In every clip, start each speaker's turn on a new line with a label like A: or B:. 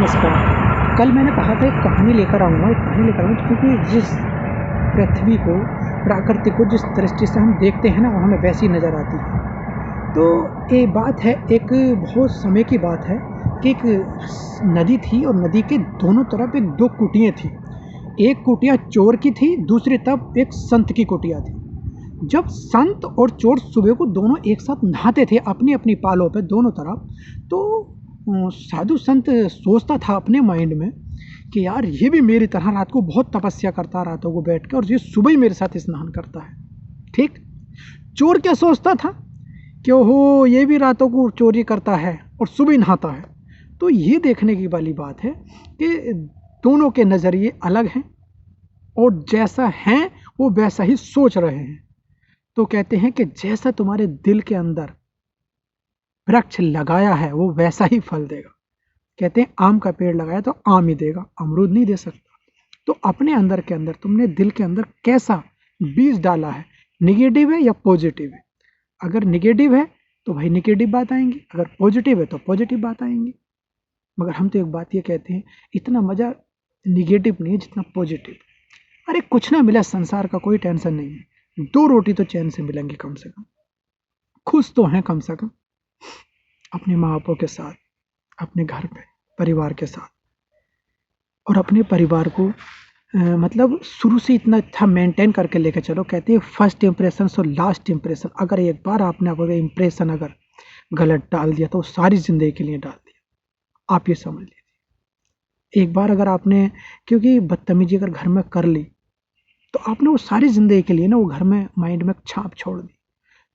A: नमस्कार। कल मैंने कहा था एक कहानी लेकर आऊँगा क्योंकि जिस पृथ्वी को, प्रकृति को जिस दृष्टि से हम देखते हैं ना, वो हमें वैसी नज़र आती है। तो ये बात है, एक बहुत समय की बात है कि एक नदी थी और नदी के दोनों तरफ एक दो कुटियाँ थी। एक कुटिया चोर की थी, दूसरी तरफ एक संत की कुटिया थी। जब संत और चोर सुबह को दोनों एक साथ नहाते थे अपनी अपनी पालों पे दोनों तरफ, तो साधु संत सोचता था अपने माइंड में कि यार ये भी मेरी तरह रात को बहुत तपस्या करता, रातों को बैठ कर, और ये सुबह ही मेरे साथ स्नान करता है। ठीक। चोर क्या सोचता था कि ओहो, ये भी रातों को चोरी करता है और सुबह नहाता है। तो ये देखने की वाली बात है कि दोनों के नज़रिए अलग हैं और जैसा हैं वो वैसा ही सोच रहे हैं। तो कहते हैं कि जैसा तुम्हारे दिल के अंदर वृक्ष लगाया है वो वैसा ही फल देगा। कहते हैं आम का पेड़ लगाया तो आम ही देगा, अमरूद नहीं दे सकता। तो अपने अंदर के अंदर तुमने दिल के अंदर कैसा बीज डाला है, निगेटिव है या पॉजिटिव है। अगर निगेटिव है तो भाई निगेटिव बात आएंगी, अगर पॉजिटिव है तो पॉजिटिव बात आएंगी। मगर हम तो एक बात ये कहते हैं, इतना मज़ा निगेटिव नहीं है जितना पॉजिटिव। अरे कुछ ना मिला संसार का कोई टेंशन नहीं है, 2 रोटी तो चैन से मिलेंगी कम से कम, खुश तो हैं कम से कम अपने माँ बापों के साथ, अपने घर पे परिवार के साथ। और अपने परिवार को मतलब शुरू से इतना अच्छा मेंटेन करके लेके चलो। कहते हैं first impression so last impression. अगर एक बार आपने अगर इम्प्रेशन अगर गलत डाल दिया तो सारी ज़िंदगी के लिए डाल दिया, आप ये समझ लीजिए। एक बार अगर आपने क्योंकि बदतमीजी अगर घर में कर ली तो आपने वो सारी ज़िंदगी के लिए ना वो घर में माइंड में छाप छोड़ दी।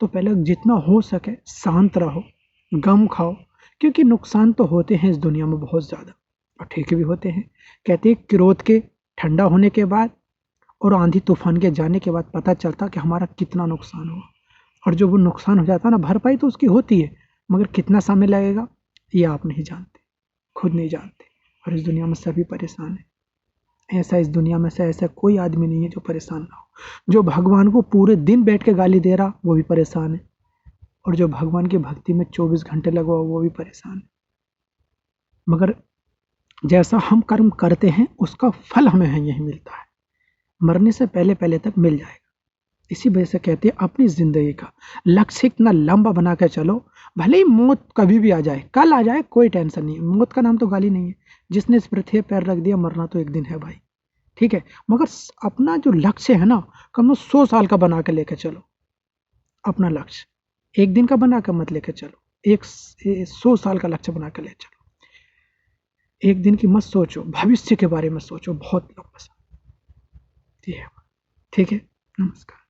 A: तो पहले जितना हो सके शांत रहो, गम खाओ, क्योंकि नुकसान तो होते हैं इस दुनिया में बहुत ज़्यादा और ठीक भी होते हैं। कहते हैं क्रोध के ठंडा होने के बाद और आंधी तूफान के जाने के बाद पता चलता कि हमारा कितना नुकसान हुआ। और जो वो नुकसान हो जाता ना, भरपाई तो उसकी होती है, मगर कितना समय लगेगा ये आप नहीं जानते, खुद नहीं जानते। और इस दुनिया में सभी परेशान हैं। ऐसा इस दुनिया में से ऐसा कोई आदमी नहीं है जो परेशान ना हो। जो भगवान को पूरे दिन बैठ के गाली दे रहा वो भी परेशान है, और जो भगवान की भक्ति में 24 घंटे लगा हुआ वो भी परेशान है। मगर जैसा हम कर्म करते हैं उसका फल हमें यही मिलता है, मरने से पहले पहले तक मिल जाएगा। इसी वजह से कहते हैं अपनी ज़िंदगी का लक्ष्य इतना लंबा बना के चलो, भले ही मौत कभी भी आ जाए, कल आ जाए, कोई टेंशन नहीं है। मौत का नाम तो गाली नहीं है। जिसने इस पृथ्वी पर पैर रख दिया, मरना तो एक दिन है भाई, ठीक है। मगर अपना जो लक्ष्य है ना, कम से 100 साल का बना के लेके चलो अपना लक्ष्य। एक दिन का बना कर मत लेके चलो, 100 साल का लक्ष्य बना के ले चलो। एक दिन की मत सोचो, भविष्य के बारे में सोचो बहुत लंबा। ठीक है। नमस्कार।